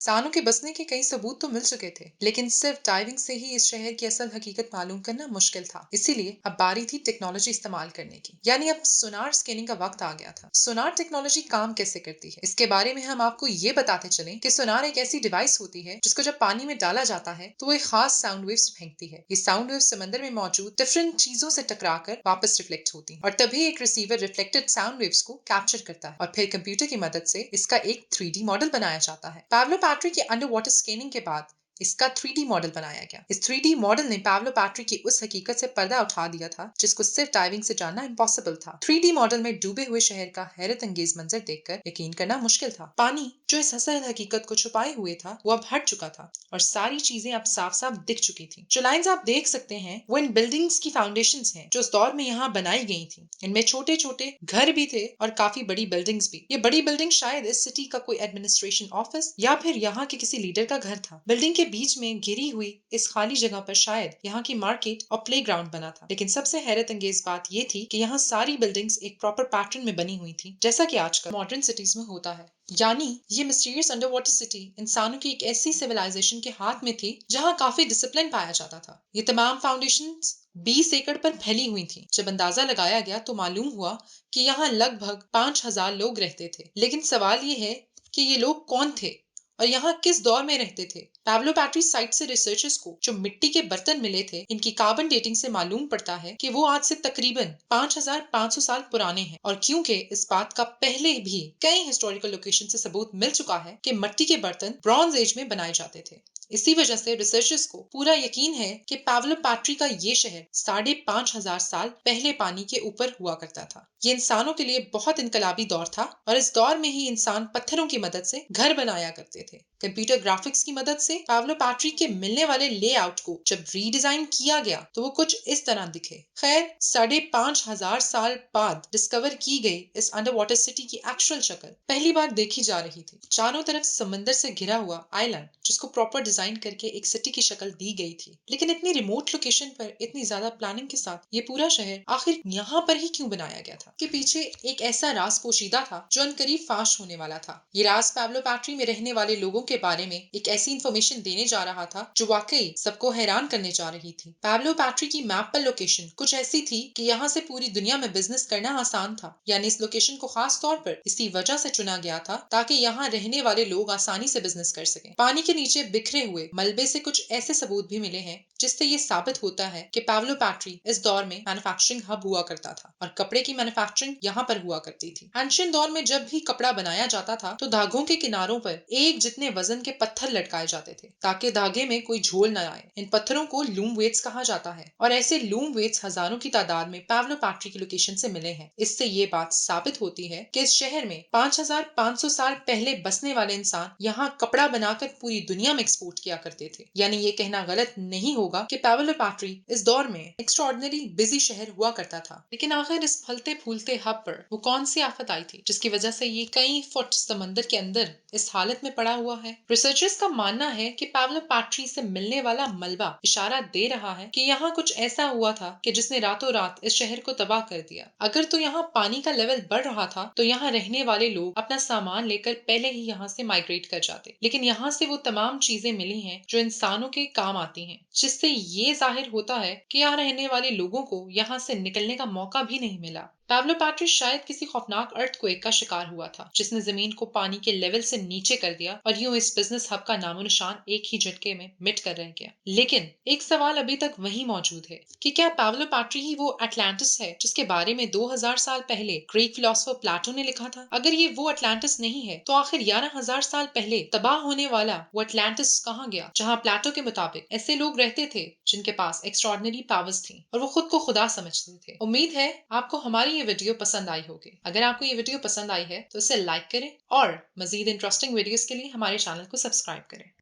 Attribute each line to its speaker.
Speaker 1: इंसानों के बसने के कई सबूत तो मिल चुके थे, लेकिन सिर्फ डाइविंग से ही इस शहर की असल हकीकत मालूम करना मुश्किल था। इसीलिए अब बारी थी टेक्नोलॉजी इस्तेमाल करने की, यानी अब सोनार स्कैनिंग का वक्त आ गया था। सोनार टेक्नोलॉजी काम कैसे करती है, इसके बारे में हम आपको ये बताते चले कि सोनार एक ऐसी डिवाइस होती है जिसको जब पानी में डाला जाता है तो वो एक खास साउंड वेव्स फेंकती है। ये साउंड वेव्स समंदर में मौजूद डिफरेंट चीजों से टकराकर वापस रिफ्लेक्ट होती हैं और तभी एक रिसीवर रिफ्लेक्टेड साउंड वेव्स को कैप्चर करता है और फिर कंप्यूटर की मदद से इसका एक 3D मॉडल बनाया जाता है। पाब्लो पैट्री की अंडर वाटर स्कैनिंग के बाद इसका 3D मॉडल बनाया गया। इस 3D मॉडल ने पाब्लो पैट्री की उस हकीकत से पर्दा उठा दिया था जिसको सिर्फ डाइविंग से जानना इम्पॉसिबल था। 3D मॉडल में डूबे हुए शहर का हैरत अंगेज मंजर देखकर यकीन करना मुश्किल था। पानी जो इस असल हकीकत को छुपाए हुए था वो अब हट चुका था और सारी चीजें अब साफ साफ दिख चुकी थी। जो लाइंस आप देख सकते हैं वो इन बिल्डिंग्स की फाउंडेशंस हैं जो उस दौर में यहाँ बनाई गई थी। इनमें छोटे छोटे घर भी थे और काफी बड़ी बिल्डिंग्स भी। ये बड़ी बिल्डिंग शायद इस सिटी का कोई एडमिनिस्ट्रेशन ऑफिस या फिर यहाँ के किसी लीडर का घर था। बिल्डिंग के बीच में घिरी हुई इस खाली जगह पर शायद यहाँ की मार्केट और प्ले ग्राउंड बना था। लेकिन सबसे हैरत अंगेज बात ये थी कि यहाँ सारी बिल्डिंग्स एक प्रॉपर पैटर्न में बनी हुई थी, जैसा कि आजकल मॉडर्न सिटीज में होता है। यानी ये मिस्टीरियस अंडर वाटर सिटी इंसानों की एक ऐसी सिविलाइजेशन के हाथ में थी जहाँ काफी डिसिप्लिन पाया जाता था। ये तमाम फाउंडेशन 20 एकड़ पर फैली हुई थी। जब अंदाजा लगाया गया तो मालूम हुआ कि यहाँ लगभग 5,000 लोग रहते थे। लेकिन सवाल ये है कि ये लोग कौन थे और यहाँ किस दौर में रहते थे। पैब्लो पैट्री साइट से रिसर्चर्स को जो मिट्टी के बर्तन मिले थे, इनकी कार्बन डेटिंग से मालूम पड़ता है कि वो आज से तकरीबन 5,500 साल पुराने हैं। और क्योंकि इस बात का पहले भी कई हिस्टोरिकल लोकेशन से सबूत मिल चुका है कि मिट्टी के बर्तन ब्रॉन्ज एज में बनाए जाते थे, इसी वजह से रिसर्चर्स को पूरा यकीन है कि पैब्लो पैट्री का ये शहर 5,500 साल पहले पानी के ऊपर हुआ करता था। ये इंसानों के लिए बहुत इनकलाबी दौर था और इस दौर में ही इंसान पत्थरों की मदद से घर बनाया करते थे। कंप्यूटर ग्राफिक्स की मदद से पैब्लो पैट्री के मिलने वाले लेआउट को जब रीडिजाइन किया गया तो वो कुछ इस तरह दिखे। खैर, 5,500 साल बाद डिस्कवर की गई इस अंडर वाटर सिटी की एक्चुअल शक्ल पहली बार देखी जा रही थी। चारों तरफ समंदर से घिरा हुआ आइलैंड जिसको प्रॉपर डिजाइन करके एक सिटी की शक्ल दी गई थी। लेकिन इतनी रिमोट लोकेशन पर इतनी ज्यादा प्लानिंग के साथ ये पूरा शहर आखिर यहाँ पर ही क्यों बनाया गया था? के पीछे एक ऐसा राज पोशीदा था जो अनकरीब फाश होने वाला था। ये राज पैब्लो पैट्री में रहने वाले लोगों के बारे में एक ऐसी इंफॉर्मेशन देने जा रहा था जो वाकई सबको हैरान करने जा रही थी। पैब्लो पैट्री की मैप पर लोकेशन कुछ ऐसी थी कि यहाँ से पूरी दुनिया में बिजनेस करना आसान था। यानी इस लोकेशन को खास तौर पर इसी वजह से चुना गया था ताकि यहाँ रहने वाले लोग आसानी से बिजनेस कर सकें। पानी के नीचे बिखरे हुए मलबे से कुछ ऐसे सबूत भी मिले हैं जिससे ये साबित होता है कि पैब्लो पैट्री इस दौर में मैन्युफैक्चरिंग हब हुआ करता था और कपड़े की मैन्युफैक्चरिंग यहाँ पर हुआ करती थी। एंशिएंट दौर में जब भी कपड़ा बनाया जाता था तो धागों के किनारों पर एक जितने वजन के पत्थर लटकाए जाते थे ताकि धागे में कोई झोल न आए। इन पत्थरों को लूम वेट्स कहा जाता है और ऐसे लूम वेट्स हजारों की तादाद में पैब्लो पैट्री की लोकेशन से मिले हैं। इससे ये बात साबित होती है कि इस शहर में 5,500 साल पहले बसने वाले इंसान यहाँ कपड़ा बनाकर पूरी दुनिया में एक्सपोर्ट किया करते थे। यानी ये कहना गलत नहीं होगा कि पैब्लो पैट्री इस दौर में एक्स्ट्राऑर्डिनरी बिजी शहर हुआ करता था। लेकिन आखिर इस फलते फूलते हब पर वो कौन सी आफत आई थी जिसकी वजह से ये कई फुट समंदर के अंदर इस हालत में पड़ा हुआ है? रिसर्चर्स का मानना है कि पैब्लो पैट्री से मिलने वाला मलबा इशारा दे रहा है कि यहाँ कुछ ऐसा हुआ था कि जिसने रातों रात इस शहर को तबाह कर दिया। अगर तो यहाँ पानी का लेवल बढ़ रहा था तो यहाँ रहने वाले लोग अपना सामान लेकर पहले ही यहाँ से माइग्रेट कर जाते। लेकिन यहाँ से वो तमाम चीजें मिली हैं जो इंसानों के काम आती हैं, जिससे ये जाहिर होता है कि यहाँ रहने वाले लोगों को यहाँ से निकलने का मौका भी नहीं मिला। पैब्लो पैट्री शायद किसी खौफनाक अर्थक्वेक का शिकार हुआ था जिसने जमीन को पानी के लेवल से नीचे कर दिया और यूं इस बिजनेस हब का नामो निशान एक ही झटके में मिट कर रह गया। लेकिन एक सवाल अभी तक वही मौजूद है कि क्या पैब्लो पैट्री ही वो अटलांटिस है जिसके बारे में 2000 साल पहले ग्रीक फिलोसोफर प्लेटो ने लिखा था? अगर ये वो अटलांटिस नहीं है तो आखिर 11,000 साल पहले तबाह होने वाला वो अटलांटिस कहाँ गया जहाँ प्लेटो के मुताबिक ऐसे लोग रहते थे जिनके पास एक्स्ट्रॉर्डिनरी पावर्स थी और वो खुद को खुदा समझते थे। उम्मीद है आपको हमारी ये वीडियो पसंद आई होगी। अगर आपको ये वीडियो पसंद आई है तो इसे लाइक करें और मजीद इंटरेस्टिंग वीडियोस के लिए हमारे चैनल को सब्सक्राइब करें।